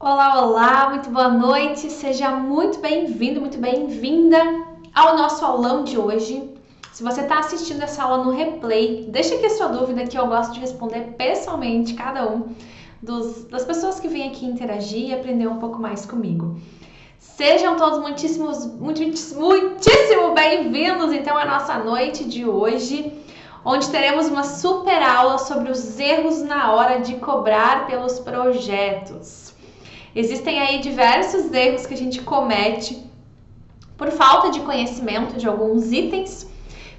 Olá, olá, muito boa noite, seja muito bem-vindo, muito bem-vinda ao nosso aulão de hoje. Se você está assistindo essa aula no replay, deixa aqui a sua dúvida que eu gosto de responder pessoalmente cada um das pessoas que vêm aqui interagir e aprender um pouco mais comigo. Sejam todos muitíssimo bem-vindos então à nossa noite de hoje, onde teremos uma super aula sobre os erros na hora de cobrar pelos projetos. Existem aí diversos erros que a gente comete por falta de conhecimento de alguns itens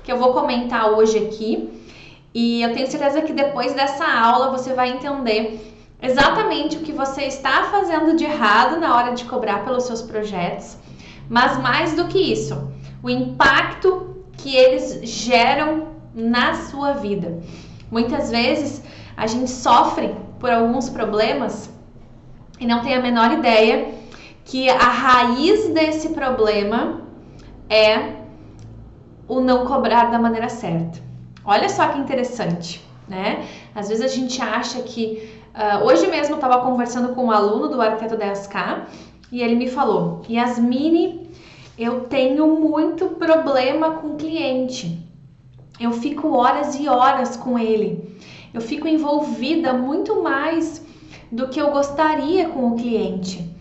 que eu vou comentar hoje aqui. E eu tenho certeza que depois dessa aula você vai entender exatamente o que você está fazendo de errado na hora de cobrar pelos seus projetos. Mas mais do que isso, o impacto que eles geram na sua vida. Muitas vezes a gente sofre por alguns problemas e não tem a menor ideia que a raiz desse problema é o não cobrar da maneira certa. Olha só que interessante, né? Às vezes a gente acha que... hoje mesmo eu estava conversando com um aluno do Arquiteto 10K e ele me falou: Yasmine, eu tenho muito problema com o cliente. Eu fico horas e horas com ele. Eu fico envolvida muito mais do que eu gostaria com o cliente.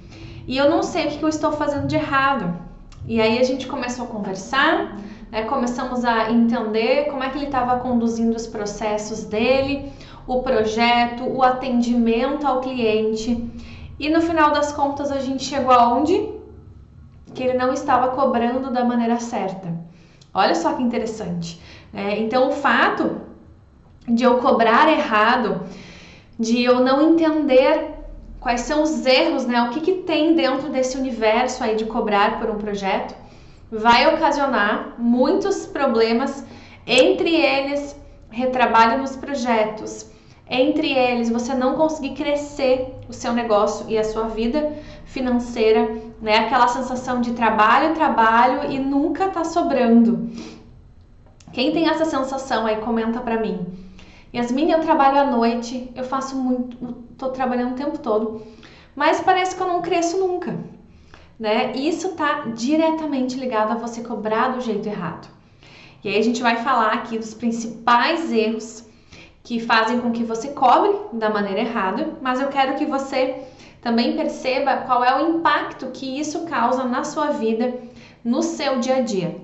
E eu não sei o que eu estou fazendo de errado. E aí a gente começou a conversar, né? Começamos a entender como é que ele estava conduzindo os processos dele, o projeto, o atendimento ao cliente. E no final das contas a gente chegou aonde? Que ele não estava cobrando da maneira certa. Olha só que interessante. Então o fato de eu cobrar errado, de eu não entender quais são os erros, né? O que tem dentro desse universo aí de cobrar por um projeto, vai ocasionar muitos problemas, entre eles retrabalho nos projetos, entre eles você não conseguir crescer o seu negócio e a sua vida financeira, né? Aquela sensação de trabalho e nunca tá sobrando. Quem tem essa sensação aí, comenta pra mim. Yasmine, eu trabalho à noite, eu faço muito, tô trabalhando o tempo todo, mas parece que eu não cresço nunca, né? Isso tá diretamente ligado a você cobrar do jeito errado. E aí a gente vai falar aqui dos principais erros que fazem com que você cobre da maneira errada, mas eu quero que você também perceba qual é o impacto que isso causa na sua vida, no seu dia a dia.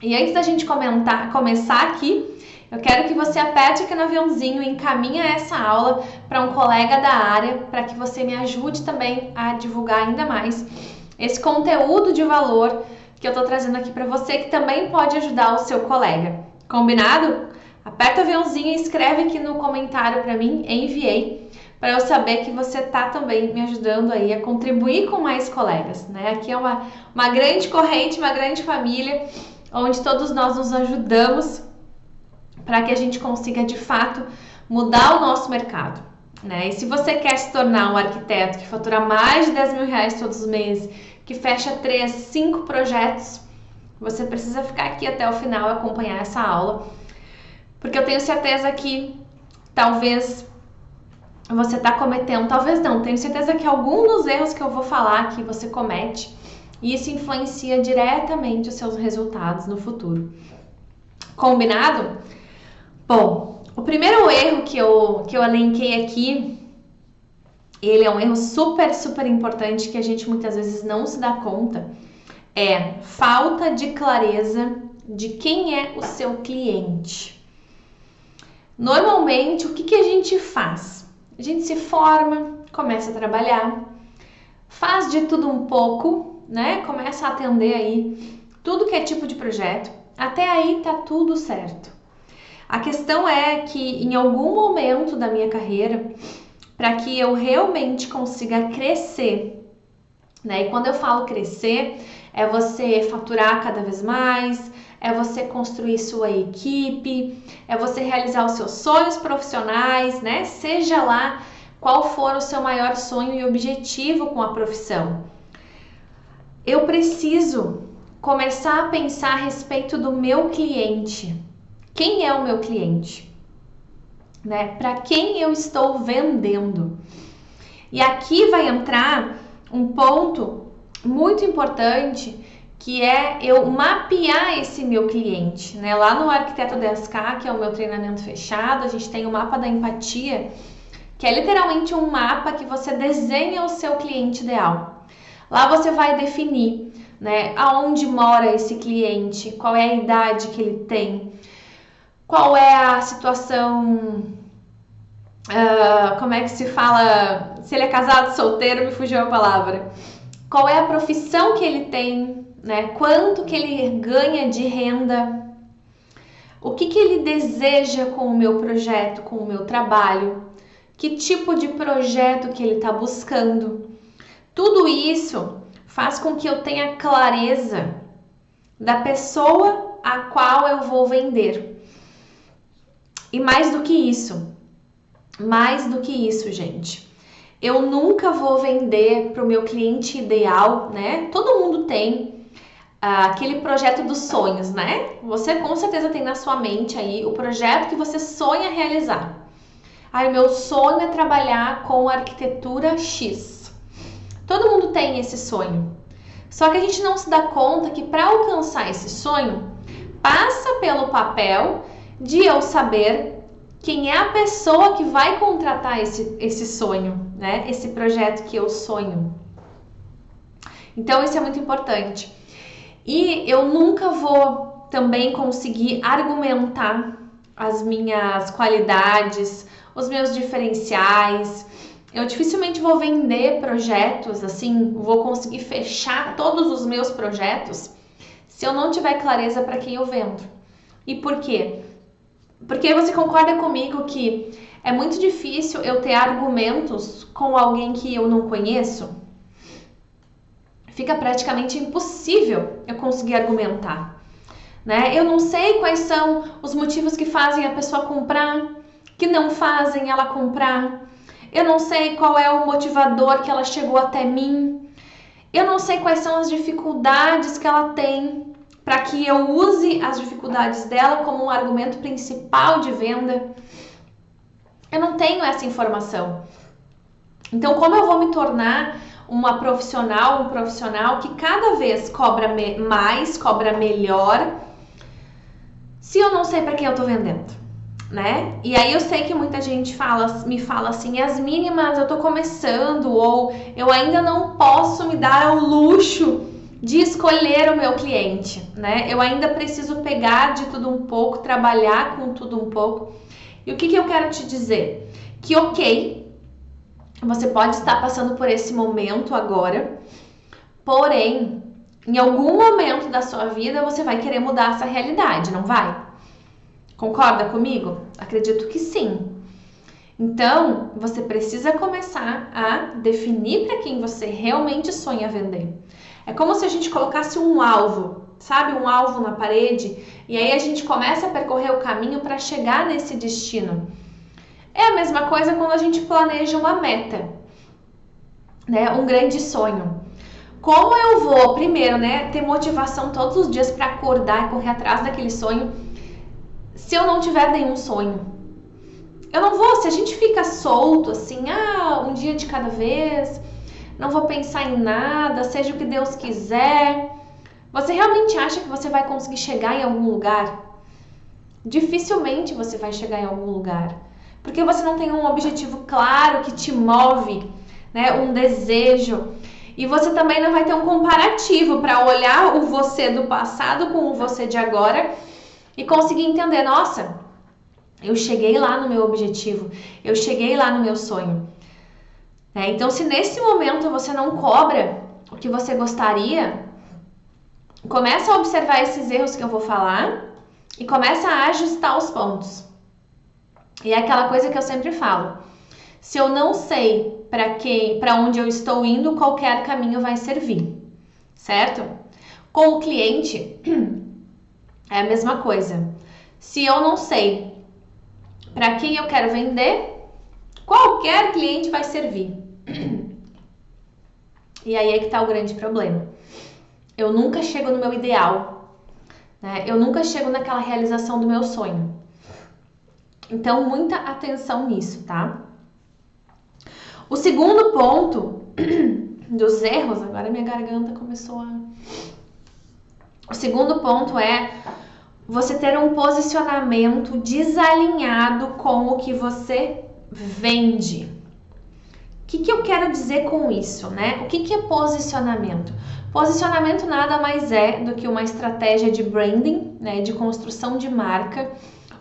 E antes da gente começar aqui, eu quero que você aperte aqui no aviãozinho e encaminhe essa aula para um colega da área, para que você me ajude também a divulgar ainda mais esse conteúdo de valor que eu estou trazendo aqui para você, que também pode ajudar o seu colega. Combinado? Aperta o aviãozinho e escreve aqui no comentário para mim, enviei, para eu saber que você está também me ajudando aí a contribuir com mais colegas, né? Aqui é uma grande corrente, uma grande família, onde todos nós nos ajudamos para que a gente consiga, de fato, mudar o nosso mercado, né? E se você quer se tornar um arquiteto que fatura mais de 10 mil reais todos os meses, que fecha 3, 5 projetos, você precisa ficar aqui até o final e acompanhar essa aula, porque eu tenho certeza que talvez você está cometendo, talvez não, tenho certeza que algum dos erros que eu vou falar aqui você comete, e isso influencia diretamente os seus resultados no futuro. Combinado? Bom, o primeiro erro que eu elenquei aqui, ele é um erro super importante que a gente muitas vezes não se dá conta, é falta de clareza de quem é o seu cliente. Normalmente, o que a gente faz? A gente se forma, começa a trabalhar, faz de tudo um pouco, né? Começa a atender aí tudo que é tipo de projeto. Até aí tá tudo certo. A questão é que em algum momento da minha carreira, para que eu realmente consiga crescer, né? E quando eu falo crescer, é você faturar cada vez mais, é você construir sua equipe, é você realizar os seus sonhos profissionais, né? Seja lá qual for o seu maior sonho e objetivo com a profissão. Eu preciso começar a pensar a respeito do meu cliente. Quem é o meu cliente? Né? Para quem eu estou vendendo? E aqui vai entrar um ponto muito importante, que é eu mapear esse meu cliente, né? Lá no Arquiteto 10K, que é o meu treinamento fechado, a gente tem o mapa da empatia, que é literalmente um mapa que você desenha o seu cliente ideal. Lá você vai definir, né, aonde mora esse cliente, qual é a idade que ele tem, qual é a situação, como é que se fala, se ele é casado, solteiro, me fugiu a palavra. Qual é a profissão que ele tem, né? Quanto que ele ganha de renda, o que ele deseja com o meu projeto, com o meu trabalho, que tipo de projeto que ele está buscando. Tudo isso faz com que eu tenha clareza da pessoa a qual eu vou vender. E mais do que isso, gente, eu nunca vou vender para o meu cliente ideal, né? Todo mundo tem aquele projeto dos sonhos, né? Você com certeza tem na sua mente aí o projeto que você sonha realizar. O meu sonho é trabalhar com arquitetura X. Todo mundo tem esse sonho. Só que a gente não se dá conta que para alcançar esse sonho, passa pelo papel de eu saber quem é a pessoa que vai contratar esse sonho, né? Esse projeto que eu sonho. Então, isso é muito importante. E eu nunca vou também conseguir argumentar as minhas qualidades, os meus diferenciais. Eu dificilmente vou vender projetos, assim, vou conseguir fechar todos os meus projetos se eu não tiver clareza para quem eu vendo. E por quê? Porque você concorda comigo que é muito difícil eu ter argumentos com alguém que eu não conheço? Fica praticamente impossível eu conseguir argumentar, né? Eu não sei quais são os motivos que fazem a pessoa comprar, que não fazem ela comprar. Eu não sei qual é o motivador que ela chegou até mim. Eu não sei quais são as dificuldades que ela tem para que eu use as dificuldades dela como um argumento principal de venda. Eu não tenho essa informação. Então, como eu vou me tornar uma profissional, um profissional que cada vez cobra mais, cobra melhor, se eu não sei para quem eu tô vendendo, né? E aí eu sei que muita gente me fala assim, as mínimas, eu tô começando, ou eu ainda não posso me dar ao luxo de escolher o meu cliente, né? Eu ainda preciso pegar de tudo um pouco, trabalhar com tudo um pouco. E o que eu quero te dizer? Que ok, você pode estar passando por esse momento agora, porém, em algum momento da sua vida você vai querer mudar essa realidade, não vai? Concorda comigo? Acredito que sim. Então, você precisa começar a definir para quem você realmente sonha vender. É como se a gente colocasse um alvo, sabe? Um alvo na parede, e aí a gente começa a percorrer o caminho para chegar nesse destino. É a mesma coisa quando a gente planeja uma meta, né? Um grande sonho. Como eu vou, primeiro, né, ter motivação todos os dias para acordar e correr atrás daquele sonho, se eu não tiver nenhum sonho? Eu não vou, se a gente fica solto assim, um dia de cada vez, não vou pensar em nada, seja o que Deus quiser, você realmente acha que você vai conseguir chegar em algum lugar? Dificilmente você vai chegar em algum lugar, porque você não tem um objetivo claro que te move, né, um desejo, e você também não vai ter um comparativo para olhar o você do passado com o você de agora e conseguir entender, nossa, eu cheguei lá no meu objetivo, eu cheguei lá no meu sonho. Então, se nesse momento você não cobra o que você gostaria, começa a observar esses erros que eu vou falar e começa a ajustar os pontos. E é aquela coisa que eu sempre falo, se eu não sei para onde eu estou indo, qualquer caminho vai servir, certo? Com o cliente, é a mesma coisa. Se eu não sei para quem eu quero vender, qualquer cliente vai servir. E aí é que tá o grande problema. Eu nunca chego no meu ideal, né? Eu nunca chego naquela realização do meu sonho. Então, muita atenção nisso, tá? O segundo ponto dos erros, agora minha garganta começou a... O segundo ponto é você ter um posicionamento desalinhado com o que você vende. O que eu quero dizer com isso, né? O que é posicionamento? Posicionamento nada mais é do que uma estratégia de branding, né, de construção de marca,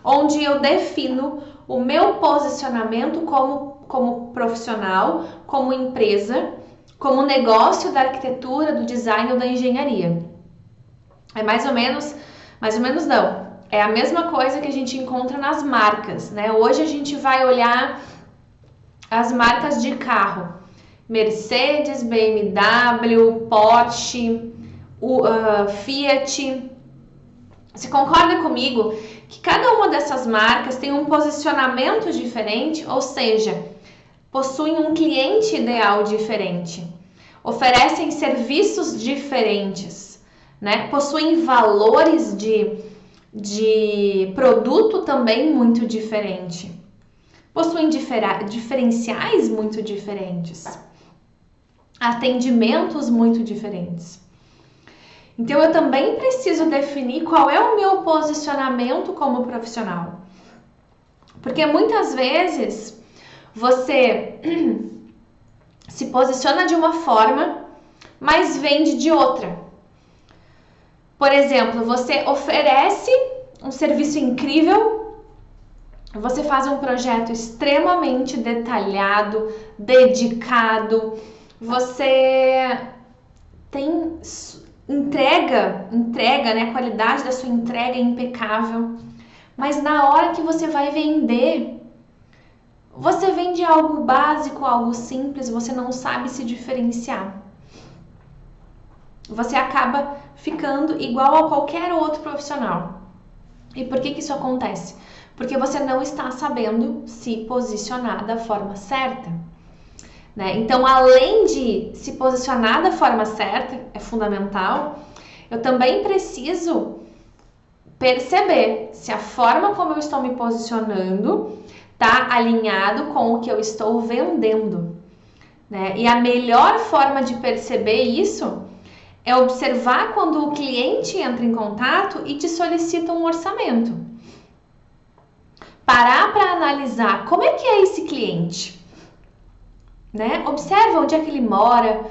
onde eu defino o meu posicionamento como profissional, como empresa, como negócio da arquitetura, do design ou da engenharia. É mais ou menos não. É a mesma coisa que a gente encontra nas marcas, né? Hoje a gente vai olhar as marcas de carro. Mercedes, BMW, Porsche, Fiat. Você concorda comigo que cada uma dessas marcas tem um posicionamento diferente, ou seja, possuem um cliente ideal diferente, oferecem serviços diferentes, né? Possuem valores de produto também muito diferente, possuem diferenciais muito diferentes, atendimentos muito diferentes. Então eu também preciso definir qual é o meu posicionamento como profissional. Porque muitas vezes você se posiciona de uma forma, mas vende de outra. Por exemplo, você oferece um serviço incrível, você faz um projeto extremamente detalhado, dedicado, você tem entrega, né? A qualidade da sua entrega é impecável, mas na hora que você vai vender, você vende algo básico, algo simples, você não sabe se diferenciar. Você acaba ficando igual a qualquer outro profissional. E por que isso acontece? Porque você não está sabendo se posicionar da forma certa, né? Então, além de se posicionar da forma certa, é fundamental, eu também preciso perceber se a forma como eu estou me posicionando está alinhado com o que eu estou vendendo, né? E a melhor forma de perceber isso é observar quando o cliente entra em contato e te solicita um orçamento. Parar para analisar como é que é esse cliente, né? Observa onde é que ele mora,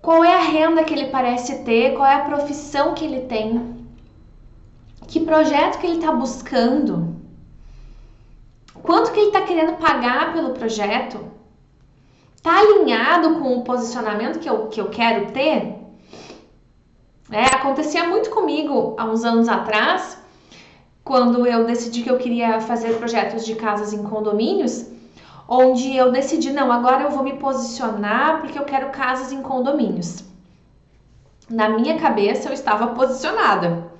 qual é a renda que ele parece ter, qual é a profissão que ele tem, que projeto que ele está buscando, quanto que ele está querendo pagar pelo projeto, está alinhado com o posicionamento que eu quero ter? Acontecia muito comigo há uns anos atrás, quando eu decidi que eu queria fazer projetos de casas em condomínios, onde eu decidi, não, agora eu vou me posicionar porque eu quero casas em condomínios. Na minha cabeça eu estava posicionada,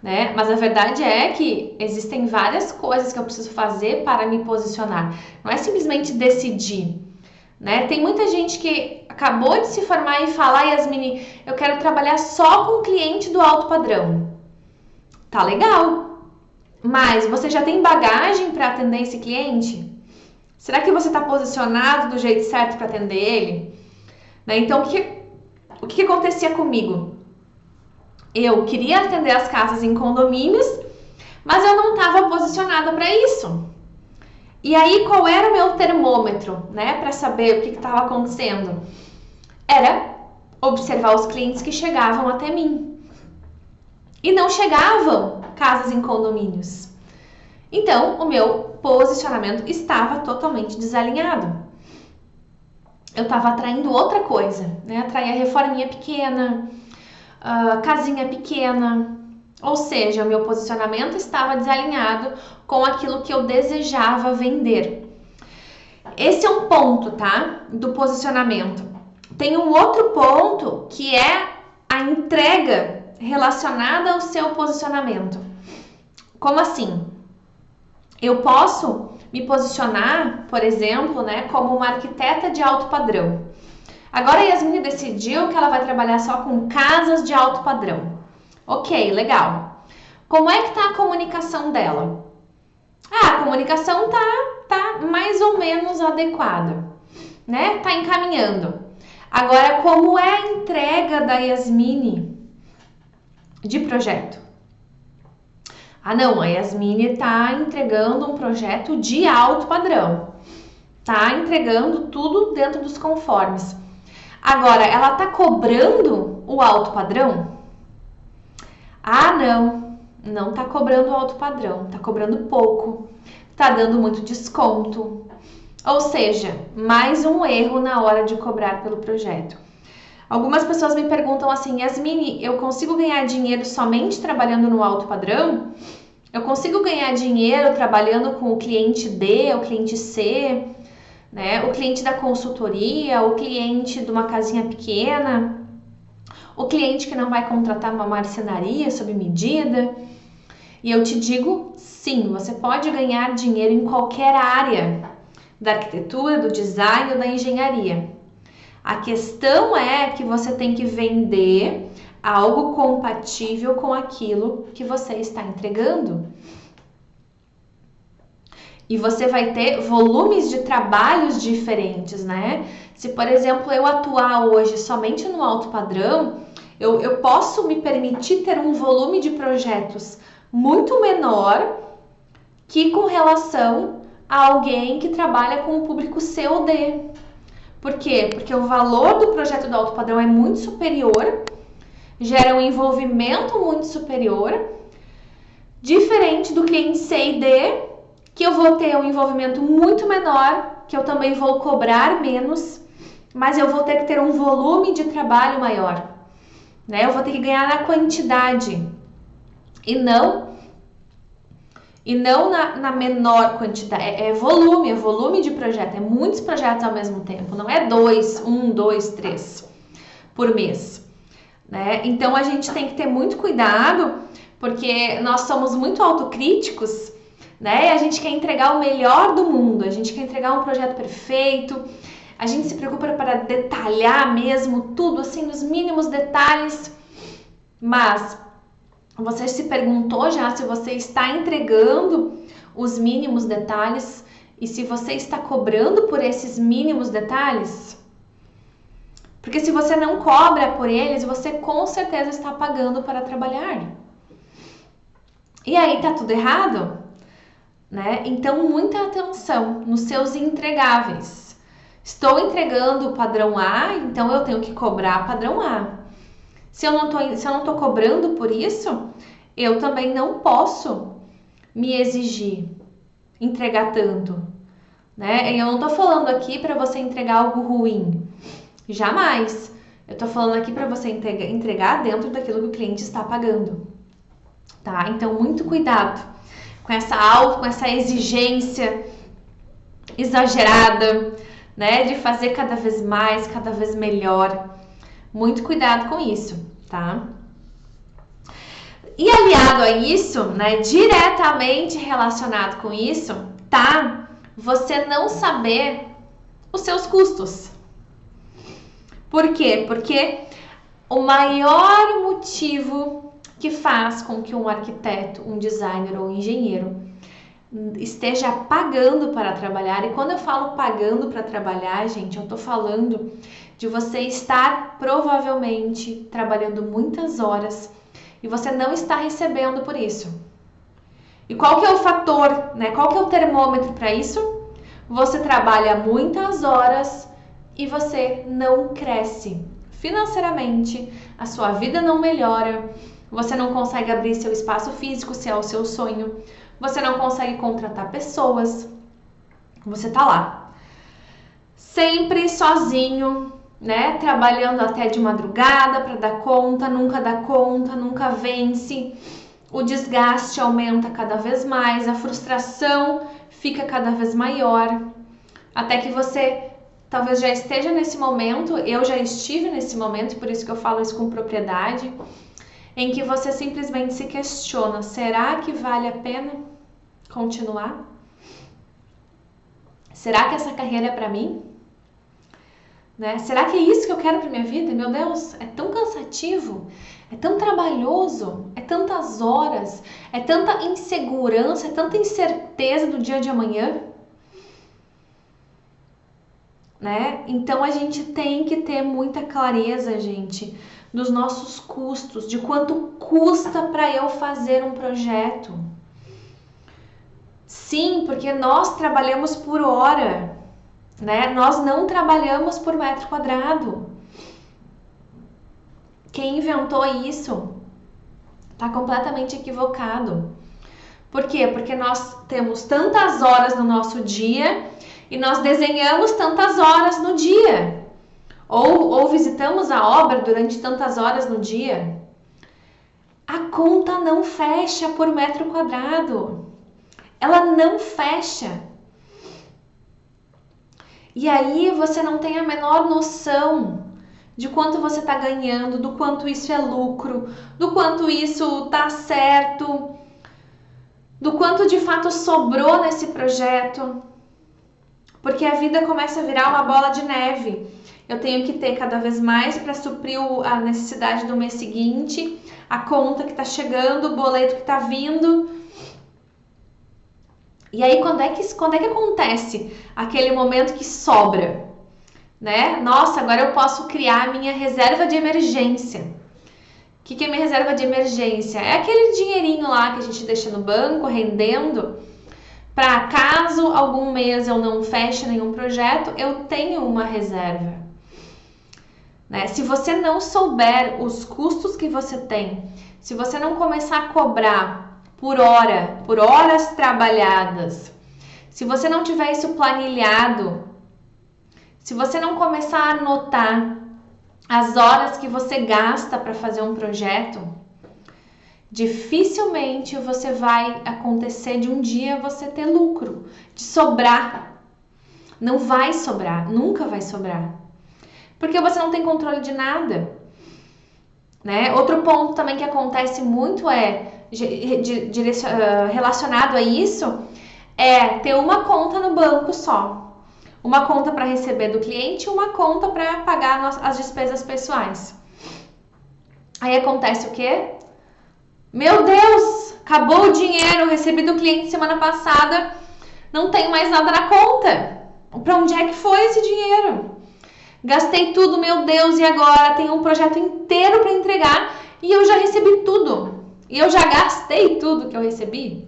né? Mas a verdade é que existem várias coisas que eu preciso fazer para me posicionar. Não é simplesmente decidir, né? Tem muita gente que acabou de se formar e fala, Yasmine, eu quero trabalhar só com cliente do alto padrão. Tá legal, mas você já tem bagagem para atender esse cliente? Será que você está posicionado do jeito certo para atender ele? Né? Então, o que acontecia comigo? Eu queria atender as casas em condomínios, mas eu não estava posicionada para isso. E aí, qual era o meu termômetro, né, para saber o que estava acontecendo? Era observar os clientes que chegavam até mim. E não chegavam casas em condomínios. Então, o meu posicionamento estava totalmente desalinhado. Eu estava atraindo outra coisa, né? Atraía reforminha pequena, casinha pequena. Ou seja, o meu posicionamento estava desalinhado com aquilo que eu desejava vender. Esse é um ponto, tá? Do posicionamento. Tem um outro ponto que é a entrega relacionada ao seu posicionamento. Como assim? Eu posso me posicionar, por exemplo, né, como uma arquiteta de alto padrão. Agora a Yasmine decidiu que ela vai trabalhar só com casas de alto padrão. Ok, legal. Como é que tá a comunicação dela? A comunicação tá mais ou menos adequada. né? Tá encaminhando. Agora, como é a entrega da Yasmine de projeto? Ah, não, a Yasmine tá entregando um projeto de alto padrão. Tá entregando tudo dentro dos conformes. Agora, ela tá cobrando o alto padrão? Ah, não tá cobrando o alto padrão, tá cobrando pouco, tá dando muito desconto. Ou seja, mais um erro na hora de cobrar pelo projeto. Algumas pessoas me perguntam assim, Yasmine, eu consigo ganhar dinheiro somente trabalhando no alto padrão? Eu consigo ganhar dinheiro trabalhando com o cliente D, o cliente C, né? O cliente da consultoria, o cliente de uma casinha pequena, o cliente que não vai contratar uma marcenaria sob medida? E eu te digo, sim, você pode ganhar dinheiro em qualquer área da arquitetura, do design ou da engenharia. A questão é que você tem que vender algo compatível com aquilo que você está entregando. E você vai ter volumes de trabalhos diferentes, né? Se, por exemplo, eu atuar hoje somente no alto padrão, eu posso me permitir ter um volume de projetos muito menor que com relação a alguém que trabalha com o público C ou D. Por quê? Porque o valor do projeto do alto padrão é muito superior, gera um envolvimento muito superior, diferente do cliente C e D, que eu vou ter um envolvimento muito menor, que eu também vou cobrar menos, mas eu vou ter que ter um volume de trabalho maior, né? Eu vou ter que ganhar na quantidade e não na menor quantidade. É volume de projeto, é muitos projetos ao mesmo tempo, não é 2, 3 por mês, né? Então a gente tem que ter muito cuidado, porque nós somos muito autocríticos, né? E a gente quer entregar o melhor do mundo, a gente quer entregar um projeto perfeito, a gente se preocupa para detalhar mesmo tudo, assim, nos mínimos detalhes, mas você se perguntou já se você está entregando os mínimos detalhes e se você está cobrando por esses mínimos detalhes? Porque se você não cobra por eles, você com certeza está pagando para trabalhar. E aí tá tudo errado, né? Então muita atenção nos seus entregáveis. Estou entregando o padrão A, então eu tenho que cobrar padrão A. Se eu não tô cobrando por isso, eu também não posso me exigir entregar tanto, né? Eu não tô falando aqui para você entregar algo ruim, jamais. Eu tô falando aqui para você entregar dentro daquilo que o cliente está pagando, tá? Então muito cuidado com essa exigência exagerada, né? De fazer cada vez mais, cada vez melhor. Muito cuidado com isso, tá? E aliado a isso, né, diretamente relacionado com isso, tá? Você não saber os seus custos. Por quê? Porque o maior motivo que faz com que um arquiteto, um designer ou um engenheiro esteja pagando para trabalhar, e quando eu falo pagando para trabalhar, gente, eu tô falando de você estar provavelmente trabalhando muitas horas e você não está recebendo por isso. E qual que é o fator, né? Qual que é o termômetro para isso? Você trabalha muitas horas e você não cresce financeiramente, a sua vida não melhora, você não consegue abrir seu espaço físico, se é o seu sonho, você não consegue contratar pessoas, você tá lá, sempre sozinho, né? Trabalhando até de madrugada para dar conta, nunca vence, o desgaste aumenta cada vez mais, a frustração fica cada vez maior, até que você talvez já esteja nesse momento, eu já estive nesse momento, por isso que eu falo isso com propriedade, em que você simplesmente se questiona, será que vale a pena continuar? Será que essa carreira é para mim? Né? Será que é isso que eu quero para minha vida? Meu Deus, é tão cansativo, é tão trabalhoso, é tantas horas, é tanta insegurança, é tanta incerteza do dia de amanhã. né? Então a gente tem que ter muita clareza, gente, dos nossos custos, de quanto custa para eu fazer um projeto. Sim, porque nós trabalhamos por hora, né? Nós não trabalhamos por metro quadrado. Quem inventou isso está completamente equivocado. Por quê? Porque nós temos tantas horas no nosso dia e nós desenhamos tantas horas no dia. Ou visitamos a obra durante tantas horas no dia. A conta não fecha por metro quadrado. Ela não fecha. E aí você não tem a menor noção de quanto você está ganhando, do quanto isso é lucro, do quanto isso está certo, do quanto de fato sobrou nesse projeto. Porque a vida começa a virar uma bola de neve. Eu tenho que ter cada vez mais para suprir a necessidade do mês seguinte, a conta que está chegando, o boleto que está vindo. E aí, quando é que acontece aquele momento que sobra? Né? Nossa, agora eu posso criar a minha reserva de emergência. O que é minha reserva de emergência? É aquele dinheirinho lá que a gente deixa no banco, rendendo, para caso algum mês eu não feche nenhum projeto, eu tenho uma reserva. Né? Se você não souber os custos que você tem, se você não começar a cobrar por hora, por horas trabalhadas, se você não tiver isso planilhado, se você não começar a anotar as horas que você gasta para fazer um projeto, dificilmente você vai acontecer de um dia você ter lucro, de sobrar. Não vai sobrar, nunca vai sobrar. Porque você não tem controle de nada. Né? Outro ponto também que acontece muito relacionado a isso é ter uma conta no banco só. Uma conta para receber do cliente e uma conta para pagar as despesas pessoais. Aí acontece o quê? Meu Deus, acabou o dinheiro, recebi do cliente semana passada, não tenho mais nada na conta. Para onde é que foi esse dinheiro? Gastei tudo, meu Deus, e agora tenho um projeto inteiro para entregar e eu já recebi tudo. E eu já gastei tudo que eu recebi.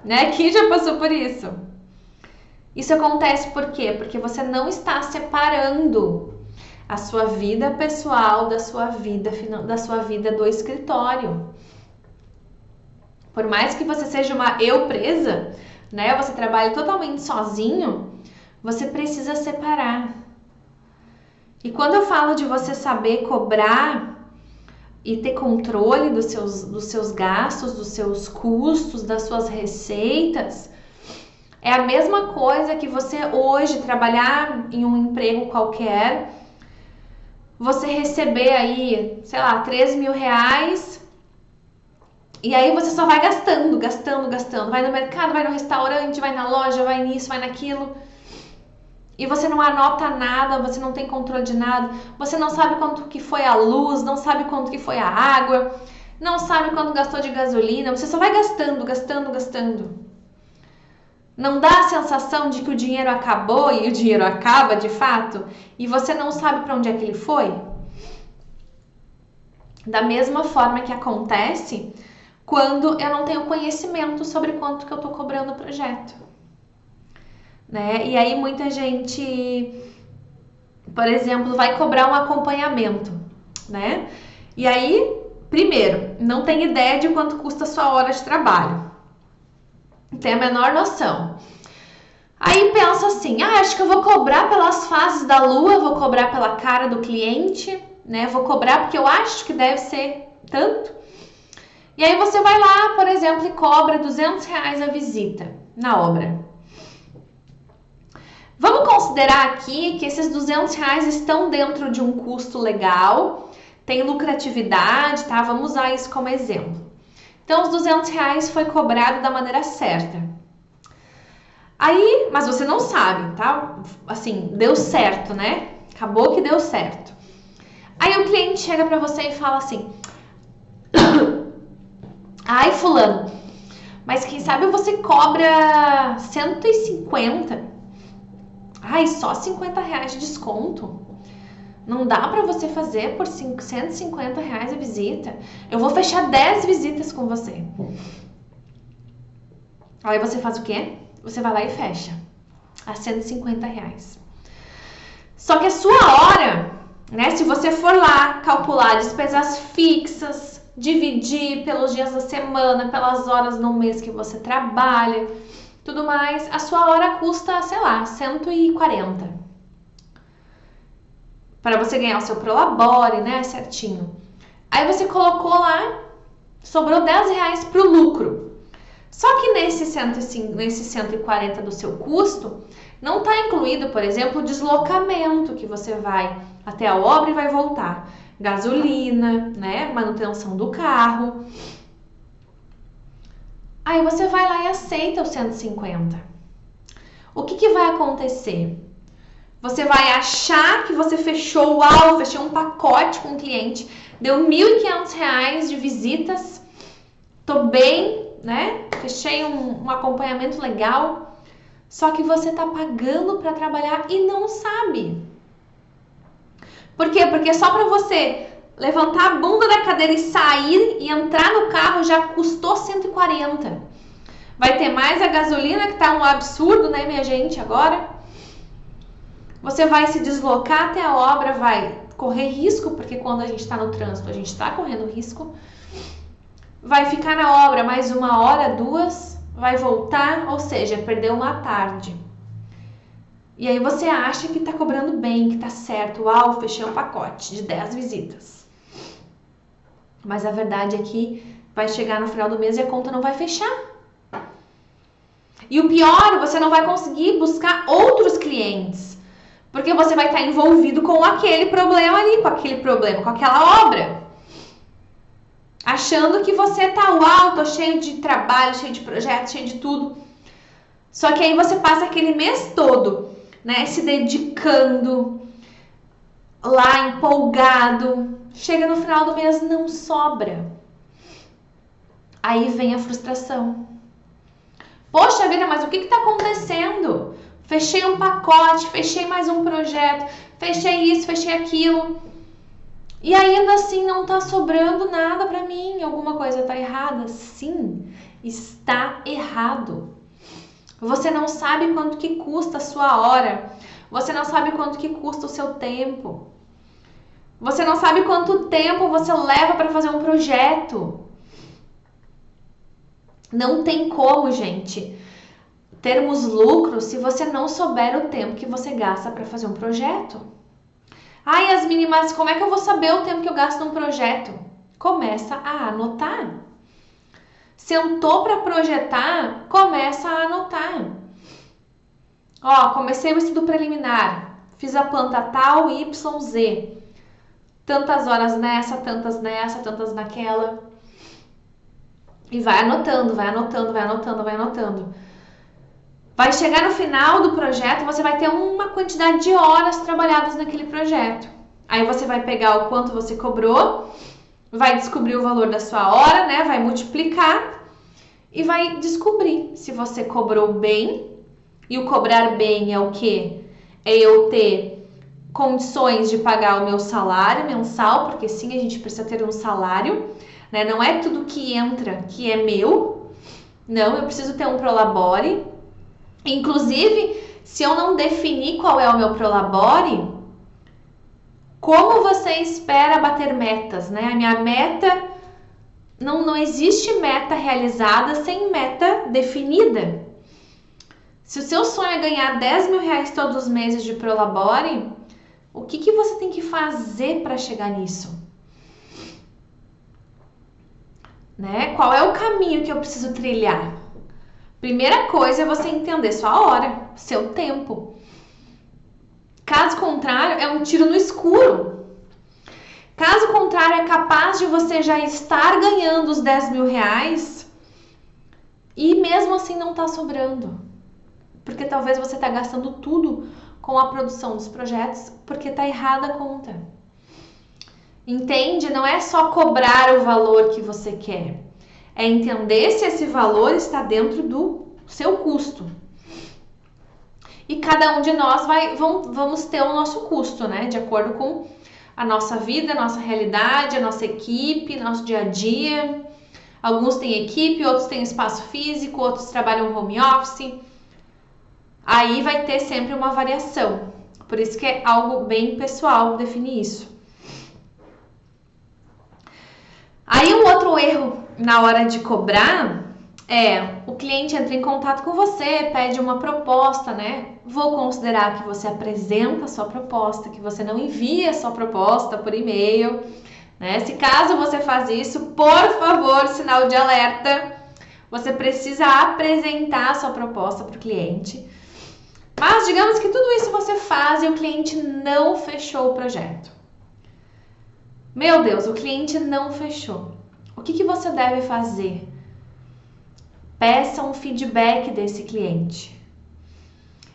Né? Quem já passou por isso? Isso acontece por quê? Porque você não está separando a sua vida pessoal da sua vida do escritório. Por mais que você seja uma empresa, né? Você trabalha totalmente sozinho, você precisa separar. E quando eu falo de você saber cobrar e ter controle dos seus gastos, dos seus custos, das suas receitas, é a mesma coisa que você hoje trabalhar em um emprego qualquer, você receber aí, sei lá, 3 mil reais, e aí você só vai gastando. Vai no mercado, vai no restaurante, vai na loja, vai nisso, vai naquilo. E você não anota nada, você não tem controle de nada, você não sabe quanto que foi a luz, não sabe quanto que foi a água, não sabe quanto gastou de gasolina, você só vai gastando. Não dá a sensação de que o dinheiro acabou e o dinheiro acaba de fato e você não sabe para onde é que ele foi? Da mesma forma que acontece quando eu não tenho conhecimento sobre quanto que eu estou cobrando o projeto. Né? E aí muita gente, por exemplo, vai cobrar um acompanhamento, né? E aí, primeiro, não tem ideia de quanto custa a sua hora de trabalho. Não tem a menor noção. Aí pensa assim, acho que eu vou cobrar pelas fases da lua, vou cobrar pela cara do cliente, né? Vou cobrar porque eu acho que deve ser tanto. E aí você vai lá, por exemplo, e cobra R$200 a visita na obra. Vamos considerar aqui que esses R$200 estão dentro de um custo legal, tem lucratividade, tá? Vamos usar isso como exemplo. Então, os R$200 foi cobrado da maneira certa. Aí, mas você não sabe, tá? Assim, deu certo, né? Acabou que deu certo. Aí o cliente chega pra você e fala assim: ai, fulano, mas quem sabe você cobra 150? Ai, só R$50 de desconto? Não dá para você fazer por R$150 a visita? Eu vou fechar 10 visitas com você. Aí você faz o quê? Você vai lá e fecha a R$150. Só que a sua hora, né? Se você for lá calcular despesas fixas, dividir pelos dias da semana, pelas horas no mês que você trabalha, tudo mais, a sua hora custa, sei lá, 140. Para você ganhar o seu Prolabore, né, certinho. Aí você colocou lá, sobrou R$10 pro lucro. Só que nesse 140 do seu custo, não está incluído, por exemplo, o deslocamento que você vai até a obra e vai voltar. Gasolina, né, manutenção do carro. Aí você vai lá e aceita os 150. O que vai acontecer? Você vai achar que você fechou, uau, fechei um pacote com o cliente, deu R$1.500 de visitas, tô bem, né? Fechei um acompanhamento legal, só que você tá pagando para trabalhar e não sabe. Por quê? Porque só para você levantar a bunda da cadeira e sair e entrar no carro já custou 140. Vai ter mais a gasolina, que tá um absurdo, né, minha gente, agora. Você vai se deslocar até a obra, vai correr risco, porque quando a gente está no trânsito, a gente está correndo risco. Vai ficar na obra mais 1 hora, 2, vai voltar, ou seja, perdeu uma tarde. E aí você acha que está cobrando bem, que está certo. Uau, fechei um pacote de 10 visitas. Mas a verdade é que vai chegar no final do mês e a conta não vai fechar. E o pior, você não vai conseguir buscar outros clientes. Porque você vai estar envolvido com aquele problema ali, com aquela obra. Achando que você tá, uau, tô cheio de trabalho, cheio de projetos, cheio de tudo. Só que aí você passa aquele mês todo, né, se dedicando, lá empolgado. Chega no final do mês, não sobra. Aí vem a frustração. Poxa vida, mas o que tá acontecendo? Fechei um pacote, fechei mais um projeto, fechei isso, fechei aquilo. E ainda assim não tá sobrando nada pra mim. Alguma coisa tá errada? Sim, está errado. Você não sabe quanto que custa a sua hora. Você não sabe quanto que custa o seu tempo. Você não sabe quanto tempo você leva para fazer um projeto. Não tem como, gente, termos lucro se você não souber o tempo que você gasta para fazer um projeto. Ai, Yasmine, mas como é que eu vou saber o tempo que eu gasto num projeto? Começa a anotar. Sentou para projetar, começa a anotar. Ó, comecei o estudo preliminar, fiz a planta tal, Y, Z. Tantas horas nessa, tantas nessa, tantas naquela. E vai anotando, vai anotando, vai anotando, vai anotando. Vai chegar no final do projeto, você vai ter uma quantidade de horas trabalhadas naquele projeto. Aí você vai pegar o quanto você cobrou, vai descobrir o valor da sua hora, né? Vai multiplicar e vai descobrir se você cobrou bem. E o cobrar bem é o quê? É eu ter condições de pagar o meu salário mensal, porque sim, a gente precisa ter um salário, né? Não é tudo que entra que é meu. Não, eu preciso ter um Prolabore. Inclusive, se eu não definir qual é o meu Prolabore, como você espera bater metas, né? A minha meta, não existe meta realizada sem meta definida. Se o seu sonho é ganhar R$10.000 todos os meses de Prolabore, o que você tem que fazer para chegar nisso? Né? Qual é o caminho que eu preciso trilhar? Primeira coisa é você entender sua hora, seu tempo. Caso contrário, é um tiro no escuro. Caso contrário, é capaz de você já estar ganhando os R$10.000 e mesmo assim não tá sobrando. Porque talvez você tá gastando tudo com a produção dos projetos porque tá errada a conta. Entende? Não é só cobrar o valor que você quer. É entender se esse valor está dentro do seu custo. e cada um de nós vamos ter o nosso custo, né? De acordo com a nossa vida, a nossa realidade, a nossa equipe, nosso dia a dia. Alguns têm equipe, outros têm espaço físico, outros trabalham home office. Aí vai ter sempre uma variação. Por isso que é algo bem pessoal definir isso. Aí um outro erro na hora de cobrar é o cliente entra em contato com você, pede uma proposta, né? Vou considerar que você apresenta a sua proposta, que você não envia a sua proposta por e-mail, né? Se caso você faz isso, por favor, sinal de alerta, você precisa apresentar a sua proposta para o cliente. Mas digamos que tudo isso você faz e o cliente não fechou o projeto. Meu Deus, o cliente não fechou. O que você deve fazer? Peça um feedback desse cliente.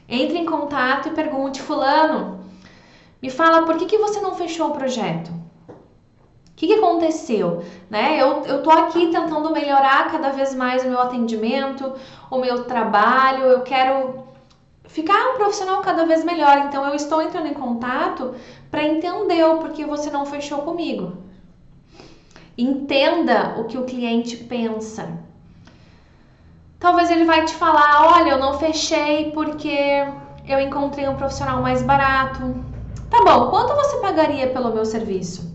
Entre em contato e pergunte, fulano, me fala por que você não fechou o projeto? O que aconteceu? Né? Eu tô aqui tentando melhorar cada vez mais o meu atendimento, o meu trabalho, eu quero ficar um profissional cada vez melhor, então eu estou entrando em contato para entender o porquê você não fechou comigo. Entenda o que o cliente pensa. Talvez ele vai te falar, olha, eu não fechei porque eu encontrei um profissional mais barato. Tá bom, quanto você pagaria pelo meu serviço?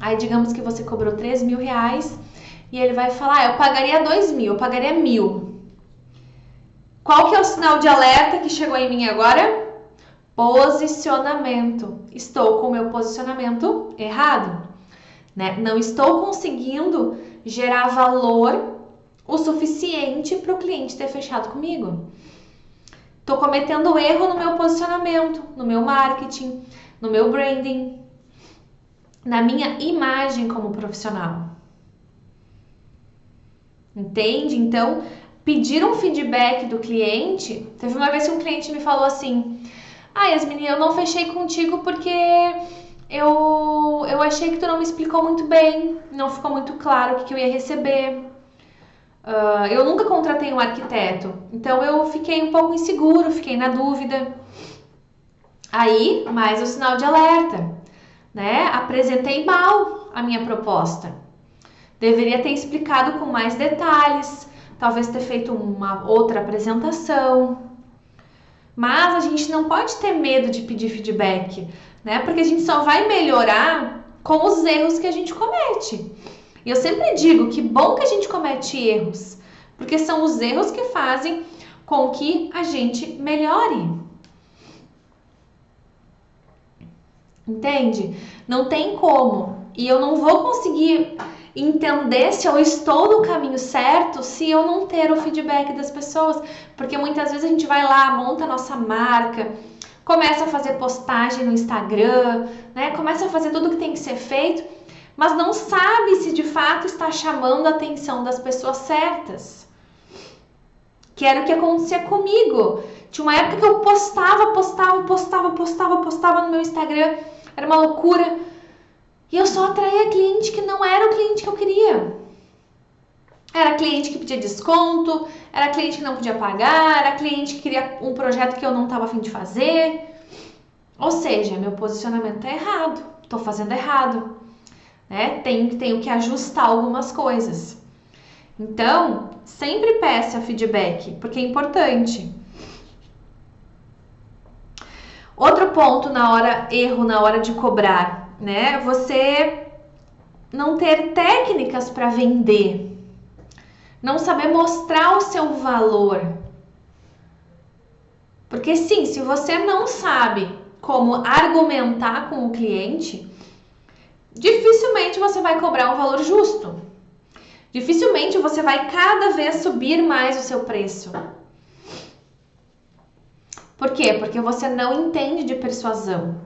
Aí digamos que você cobrou R$3.000 e ele vai falar, eu pagaria 2.000, eu pagaria 1.000. Qual que é o sinal de alerta que chegou em mim agora? Posicionamento. Estou com o meu posicionamento errado, né? Não estou conseguindo gerar valor o suficiente para o cliente ter fechado comigo. Estou cometendo erro no meu posicionamento, no meu marketing, no meu branding, na minha imagem como profissional. Entende? Então, pedir um feedback do cliente. Teve uma vez que um cliente me falou assim, Yasmin, eu não fechei contigo porque eu achei que tu não me explicou muito bem, não ficou muito claro o que eu ia receber. Eu nunca contratei um arquiteto, então eu fiquei um pouco inseguro, fiquei na dúvida. Aí, mais o sinal de alerta, né? Apresentei mal a minha proposta. Deveria ter explicado com mais detalhes, talvez ter feito uma outra apresentação. Mas a gente não pode ter medo de pedir feedback, né? Porque a gente só vai melhorar com os erros que a gente comete. E eu sempre digo que bom que a gente comete erros, porque são os erros que fazem com que a gente melhore. Entende? Não tem como. E eu não vou conseguir entender se eu estou no caminho certo se eu não ter o feedback das pessoas. Porque muitas vezes a gente vai lá, monta a nossa marca, começa a fazer postagem no Instagram, né? Começa a fazer tudo que tem que ser feito, mas não sabe se de fato está chamando a atenção das pessoas certas. Que era o que acontecia comigo. Tinha uma época que eu postava no meu Instagram, era uma loucura. E eu só atraía cliente que não era o cliente que eu queria. Era cliente que pedia desconto, era cliente que não podia pagar, era cliente que queria um projeto que eu não estava a fim de fazer. Ou seja, meu posicionamento está errado, estou fazendo errado. Né? Tenho que ajustar algumas coisas. Então, sempre peça feedback, porque é importante. Outro ponto erro na hora de cobrar, né? Você não ter técnicas para vender, não saber mostrar o seu valor. Porque sim, se você não sabe como argumentar com o cliente, dificilmente você vai cobrar um valor justo. Dificilmente você vai cada vez subir mais o seu preço. Por quê? Porque você não entende de persuasão,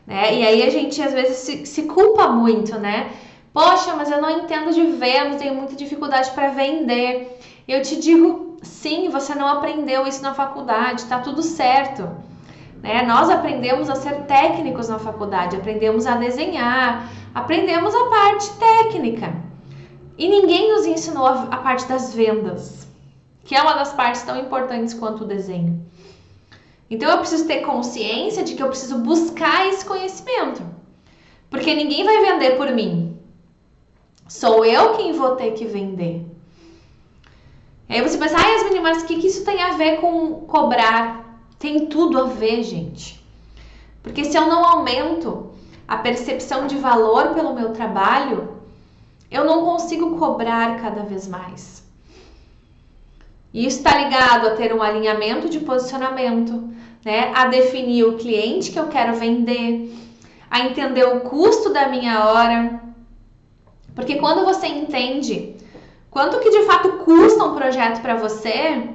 né? E aí a gente às vezes se culpa muito, né? Poxa, mas eu não entendo de vendas, tenho muita dificuldade para vender. Eu te digo, sim, você não aprendeu isso na faculdade, tá tudo certo. Né? Nós aprendemos a ser técnicos na faculdade, aprendemos a desenhar, aprendemos a parte técnica. E ninguém nos ensinou a parte das vendas, que é uma das partes tão importantes quanto o desenho. Então eu preciso ter consciência de que eu preciso buscar esse conhecimento. Porque ninguém vai vender por mim. Sou eu quem vou ter que vender. Aí você pensa, Yasmin, mas o que isso tem a ver com cobrar? Tem tudo a ver, gente. Porque se eu não aumento a percepção de valor pelo meu trabalho, eu não consigo cobrar cada vez mais. E isso está ligado a ter um alinhamento de posicionamento, né? A definir o cliente que eu quero vender, a entender o custo da minha hora. Porque quando você entende quanto que de fato custa um projeto para você,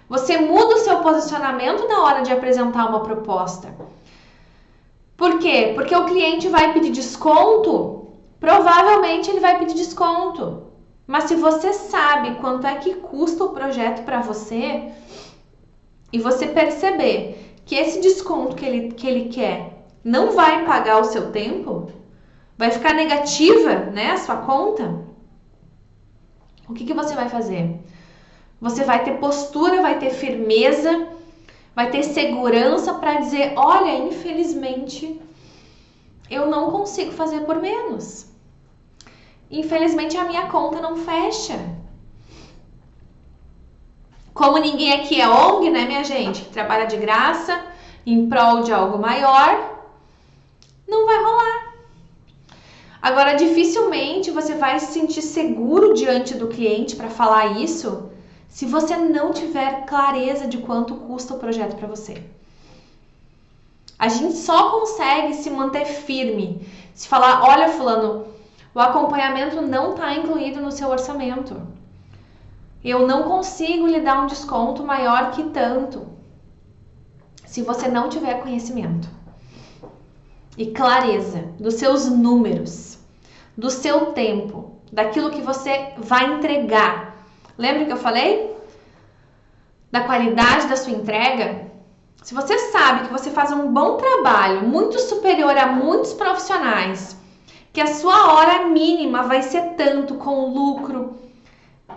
você muda o seu posicionamento na hora de apresentar uma proposta. Por quê? Porque o cliente vai pedir desconto, provavelmente ele vai pedir desconto. Mas se você sabe quanto é que custa o projeto para você e você perceber que esse desconto que ele quer não vai pagar o seu tempo, vai ficar negativa, né, a sua conta, o que você vai fazer? Você vai ter postura, vai ter firmeza, vai ter segurança para dizer, olha, infelizmente, eu não consigo fazer por menos. Infelizmente, a minha conta não fecha. Como ninguém aqui é ONG, né, minha gente? Trabalha de graça, em prol de algo maior, não vai rolar. Agora, dificilmente você vai se sentir seguro diante do cliente para falar isso se você não tiver clareza de quanto custa o projeto para você. A gente só consegue se manter firme se falar, olha, fulano, o acompanhamento não está incluído no seu orçamento. Eu não consigo lhe dar um desconto maior que tanto. Se você não tiver conhecimento e clareza dos seus números, do seu tempo, daquilo que você vai entregar. Lembra que eu falei? Da qualidade da sua entrega? Se você sabe que você faz um bom trabalho, muito superior a muitos profissionais, que a sua hora mínima vai ser tanto com lucro,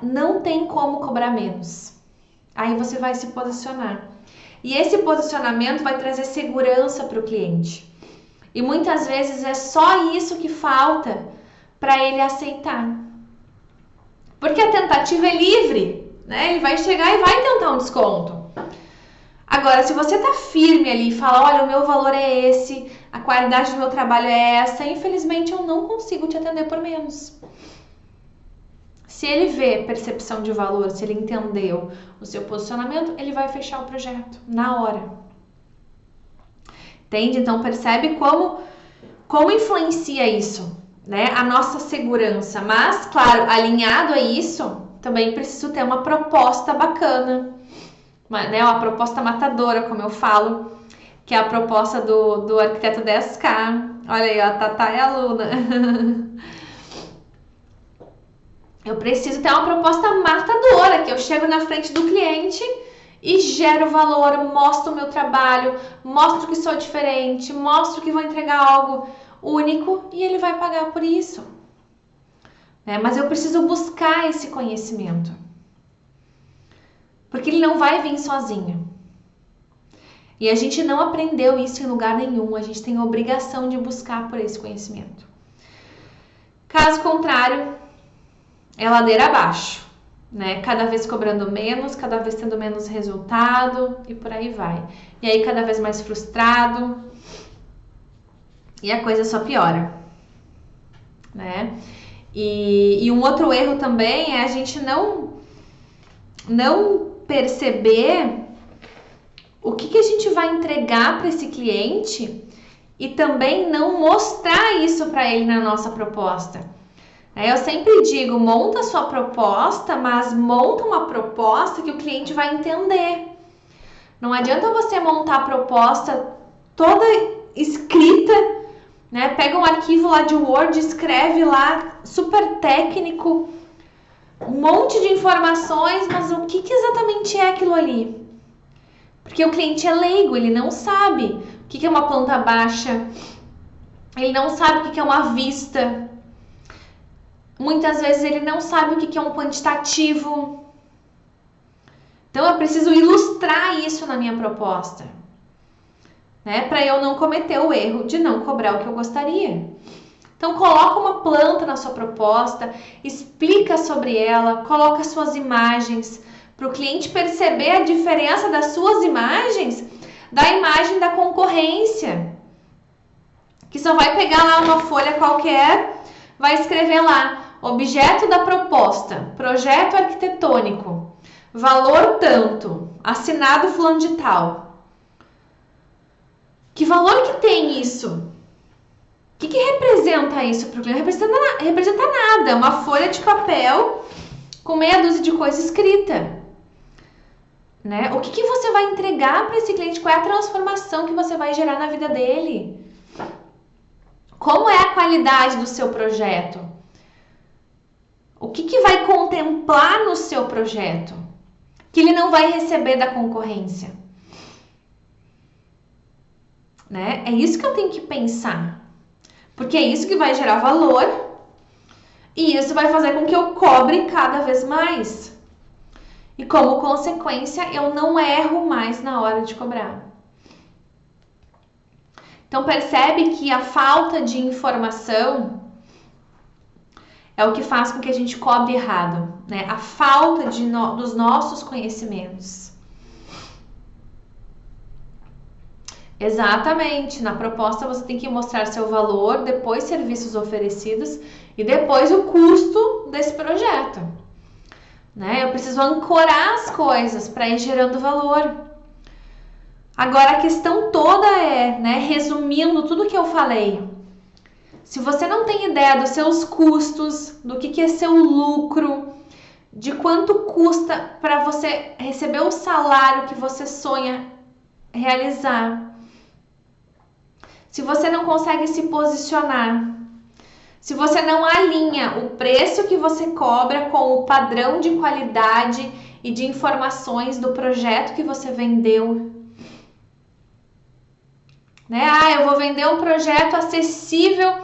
não tem como cobrar menos. Aí você vai se posicionar. E esse posicionamento vai trazer segurança para o cliente. E muitas vezes é só isso que falta para ele aceitar. Porque a tentativa é livre, né? Ele vai chegar e vai tentar um desconto. Agora, se você tá firme ali e fala, olha, o meu valor é esse, a qualidade do meu trabalho é essa, infelizmente eu não consigo te atender por menos. Se ele vê percepção de valor, se ele entendeu o seu posicionamento, ele vai fechar o projeto na hora. Entende? Então percebe como influencia isso, né? A nossa segurança. Mas, claro, alinhado a isso, também preciso ter uma proposta bacana, né? Uma proposta matadora, como eu falo, que é a proposta do arquiteto 10K. Olha aí, ó, a Tatá é aluna. Eu preciso ter uma proposta matadora, que eu chego na frente do cliente e gero valor, mostro o meu trabalho, mostro que sou diferente, mostro que vou entregar algo único e ele vai pagar por isso. Mas eu preciso buscar esse conhecimento. Porque ele não vai vir sozinho. E a gente não aprendeu isso em lugar nenhum, a gente tem a obrigação de buscar por esse conhecimento. Caso contrário, é ladeira abaixo, né? Cada vez cobrando menos, cada vez tendo menos resultado e por aí vai. E aí cada vez mais frustrado e a coisa só piora, né? E um outro erro também é a gente não perceber o que a gente vai entregar para esse cliente e também não mostrar isso para ele na nossa proposta. Eu sempre digo, monta a sua proposta, mas monta uma proposta que o cliente vai entender. Não adianta você montar a proposta toda escrita, né? Pega um arquivo lá de Word, escreve lá, super técnico, um monte de informações, mas o que exatamente é aquilo ali? Porque o cliente é leigo, ele não sabe o que é uma planta baixa, ele não sabe o que é uma vista. Muitas vezes ele não sabe o que é um quantitativo. Então eu preciso ilustrar isso na minha proposta. né? Para eu não cometer o erro de não cobrar o que eu gostaria. Então coloca uma planta na sua proposta, explica sobre ela, coloca suas imagens para o cliente perceber a diferença das suas imagens da imagem da concorrência. Que só vai pegar lá uma folha qualquer, vai escrever lá, objeto da proposta, projeto arquitetônico, valor tanto, assinado fulano de tal. Que valor que tem isso? O que representa isso para o cliente? Representa nada, é uma folha de papel com meia dúzia de coisa escrita. Né? O que você vai entregar para esse cliente? Qual é a transformação que você vai gerar na vida dele? Como é a qualidade do seu projeto? O que vai contemplar no seu projeto que ele não vai receber da concorrência? Né? É isso que eu tenho que pensar. Porque é isso que vai gerar valor e isso vai fazer com que eu cobre cada vez mais. E como consequência, eu não erro mais na hora de cobrar. Então percebe que a falta de informação é o que faz com que a gente cobre errado, né? A falta dos nossos conhecimentos. Exatamente, na proposta você tem que mostrar seu valor, depois serviços oferecidos e depois o custo desse projeto. Né? Eu preciso ancorar as coisas para ir gerando valor. Agora a questão toda é, né, resumindo tudo que eu falei, se você não tem ideia dos seus custos, do que é seu lucro, de quanto custa para você receber o salário que você sonha realizar, se você não consegue se posicionar, se você não alinha o preço que você cobra com o padrão de qualidade e de informações do projeto que você vendeu, né? Eu vou vender um projeto acessível.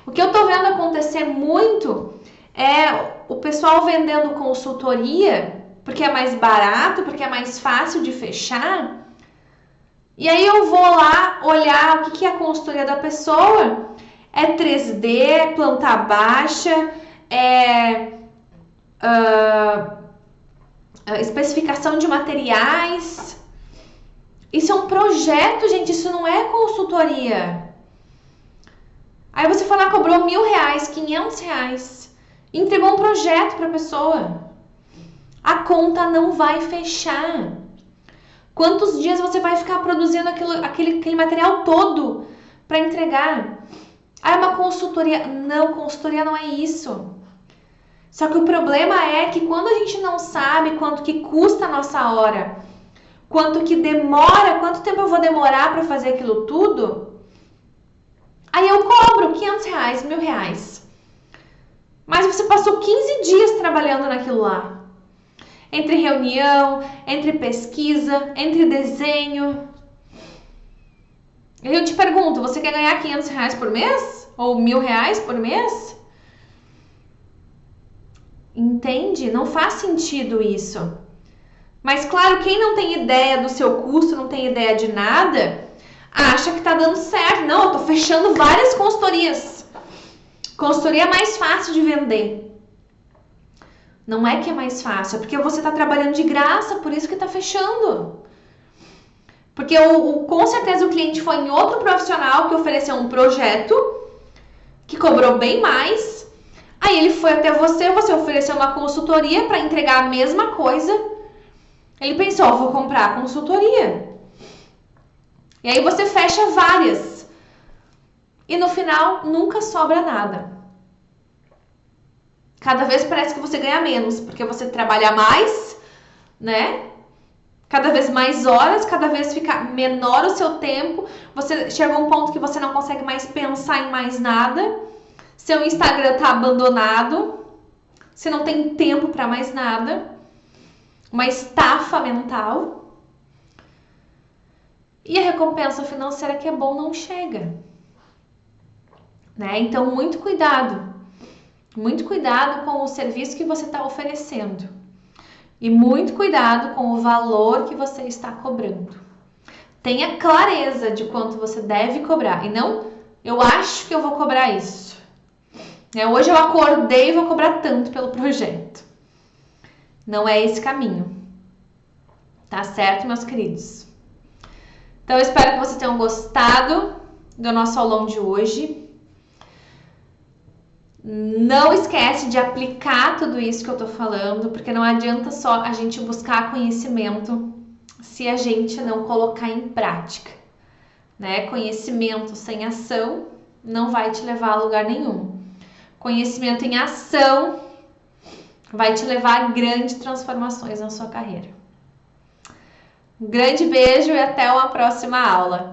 O que eu tô vendo acontecer muito é o pessoal vendendo consultoria, porque é mais barato, porque é mais fácil de fechar. E aí eu vou lá olhar o que é a consultoria da pessoa. É 3D, planta baixa, especificação de materiais. Isso é um projeto, gente, isso não é consultoria. Aí você foi lá, cobrou R$1.000, R$500, entregou um projeto para a pessoa. A conta não vai fechar. Quantos dias você vai ficar produzindo aquele material todo para entregar? É uma consultoria. Não, consultoria não é isso. Só que o problema é que quando a gente não sabe quanto que custa a nossa hora, quanto que demora, quanto tempo eu vou demorar para fazer aquilo tudo, aí eu cobro R$500, R$1.000. Mas você passou 15 dias trabalhando naquilo lá. Entre reunião, entre pesquisa, entre desenho. Eu te pergunto, você quer ganhar R$500 por mês? Ou R$1.000 por mês? Entende? Não faz sentido isso. Mas claro, quem não tem ideia do seu custo, não tem ideia de nada, acha que tá dando certo. Não, eu tô fechando várias consultorias. Consultoria é mais fácil de vender. Não é que é mais fácil, é porque você tá trabalhando de graça, por isso que tá fechando. Porque com certeza o cliente foi em outro profissional que ofereceu um projeto, que cobrou bem mais. Aí ele foi até você ofereceu uma consultoria para entregar a mesma coisa. Ele pensou, vou comprar a consultoria. E aí você fecha várias. E no final nunca sobra nada. Cada vez parece que você ganha menos, porque você trabalha mais, né? Cada vez mais horas, cada vez fica menor o seu tempo. Você chega a um ponto que você não consegue mais pensar em mais nada. Seu Instagram tá abandonado. Você não tem tempo para mais nada. Uma estafa mental. E a recompensa financeira que é bom não chega. Né? Então, muito cuidado. Muito cuidado com o serviço que você está oferecendo. E muito cuidado com o valor que você está cobrando. Tenha clareza de quanto você deve cobrar e não eu acho que eu vou cobrar isso. Hoje eu acordei e vou cobrar tanto pelo projeto. Não é esse caminho. Tá certo, meus queridos? Então, eu espero que vocês tenham gostado do nosso aulão de hoje. Não esquece de aplicar tudo isso que eu tô falando, porque não adianta só a gente buscar conhecimento se a gente não colocar em prática, né? Conhecimento sem ação não vai te levar a lugar nenhum. Conhecimento em ação vai te levar a grandes transformações na sua carreira. Um grande beijo e até uma próxima aula.